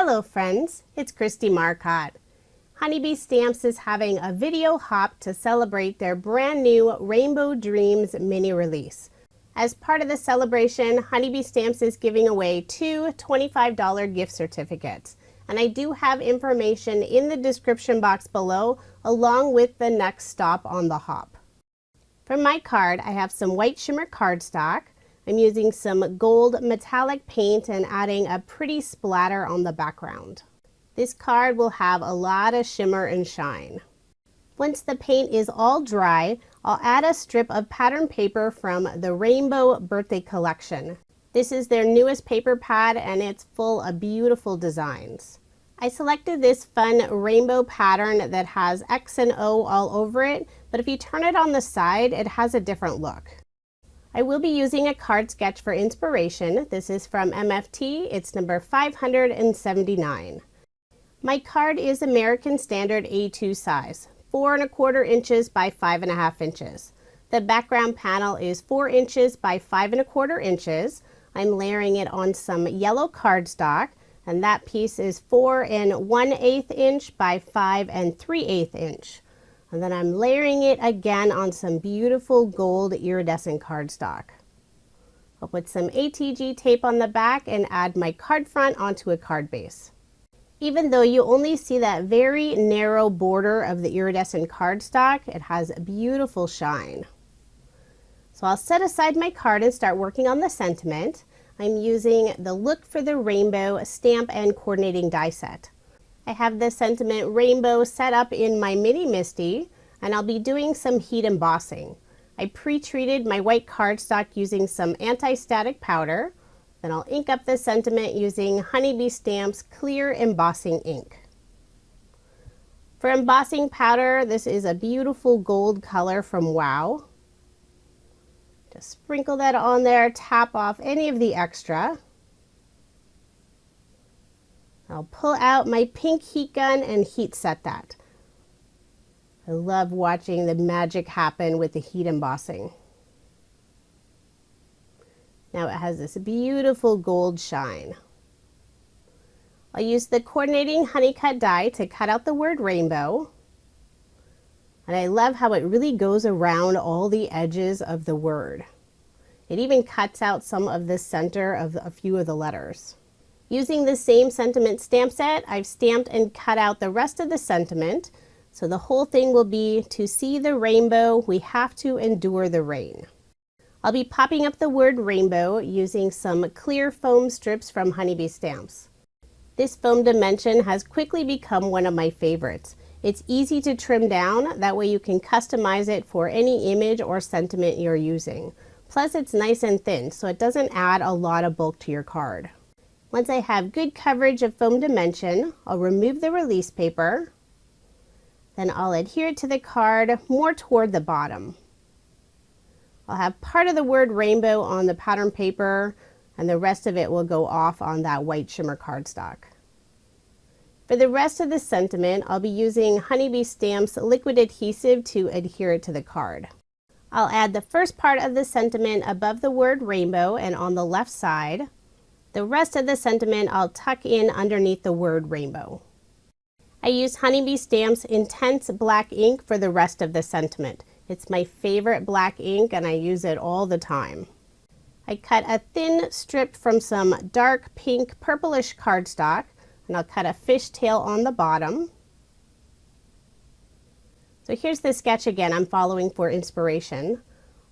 Hello friends, it's Kristie Marcotte. Honeybee Stamps is having a video hop to celebrate their brand new Rainbow Dreams mini release. As part of the celebration, Honeybee Stamps is giving away two $25 gift certificates. And I do have information in the description box below along with the next stop on the hop. For my card, I have some white shimmer cardstock. I'm using some gold metallic paint and adding a pretty splatter on the background. This card will have a lot of shimmer and shine. Once the paint is all dry, I'll add a strip of pattern paper from the Rainbow Birthday Collection. This is their newest paper pad and it's full of beautiful designs. I selected this fun rainbow pattern that has X and O all over it, but if you turn it on the side, it has a different look. I will be using a card sketch for inspiration. This is from MFT. It's number 579. My card is American Standard A2 size, 4 1/4 inches by 5 1/2 inches. The background panel is 4 inches by 5 1/4 inches. I'm layering it on some yellow cardstock, and that piece is 4 1/8 inch by 5 3/8 inch. And then I'm layering it again on some beautiful gold iridescent cardstock. I'll put some ATG tape on the back and add my card front onto a card base. Even though you only see that very narrow border of the iridescent cardstock, it has a beautiful shine. So I'll set aside my card and start working on the sentiment. I'm using the Look for the Rainbow stamp and coordinating die set. I have the sentiment rainbow set up in my mini MISTI, and I'll be doing some heat embossing. I pre-treated my white cardstock using some anti-static powder. Then I'll ink up the sentiment using Honeybee Stamps clear embossing ink. For embossing powder, this is a beautiful gold color from Wow. Just sprinkle that on there, tap off any of the extra. I'll pull out my pink heat gun and heat set that. I love watching the magic happen with the heat embossing. Now it has this beautiful gold shine. I'll use the coordinating honeycut die to cut out the word rainbow. And I love how it really goes around all the edges of the word. It even cuts out some of the center of a few of the letters. Using the same sentiment stamp set, I've stamped and cut out the rest of the sentiment. So the whole thing will be, to see the rainbow, we have to endure the rain. I'll be popping up the word rainbow using some clear foam strips from Honeybee Stamps. This foam dimension has quickly become one of my favorites. It's easy to trim down, that way you can customize it for any image or sentiment you're using. Plus it's nice and thin, so it doesn't add a lot of bulk to your card. Once I have good coverage of foam dimension, I'll remove the release paper. Then I'll adhere it to the card more toward the bottom. I'll have part of the word rainbow on the pattern paper, and the rest of it will go off on that white shimmer cardstock. For the rest of the sentiment, I'll be using Honeybee Stamps liquid adhesive to adhere it to the card. I'll add the first part of the sentiment above the word rainbow and on the left side. The rest of the sentiment I'll tuck in underneath the word rainbow. I use Honeybee Stamps Intense Black ink for the rest of the sentiment. It's my favorite black ink and I use it all the time. I cut a thin strip from some dark pink purplish cardstock, and I'll cut a fishtail on the bottom. So here's the sketch again I'm following for inspiration.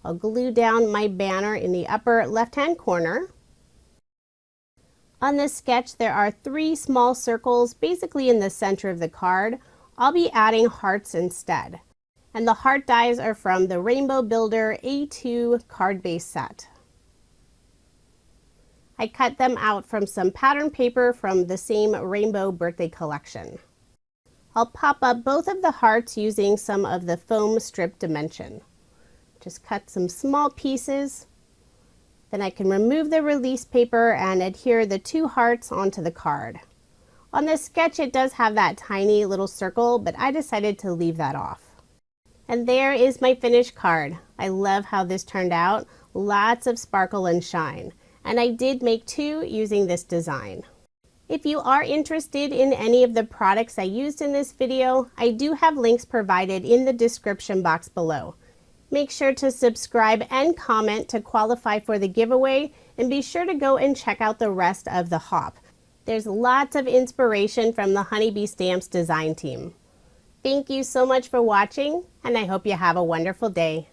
I'll glue down my banner in the upper left-hand corner. On this sketch there are 3 small circles basically in the center of the card. I'll be adding hearts instead. And the heart dies are from the Rainbow Builder A2 card base set. I cut them out from some pattern paper from the same Rainbow Birthday Collection. I'll pop up both of the hearts using some of the foam strip dimension. Just cut some small pieces. Then I can remove the release paper and adhere the 2 hearts onto the card. On this sketch it does have that tiny little circle, but I decided to leave that off. And there is my finished card. I love how this turned out. Lots of sparkle and shine. And I did make 2 using this design. If you are interested in any of the products I used in this video, I do have links provided in the description box below. Make sure to subscribe and comment to qualify for the giveaway, and be sure to go and check out the rest of the hop. There's lots of inspiration from the Honeybee Stamps design team. Thank you so much for watching, and I hope you have a wonderful day.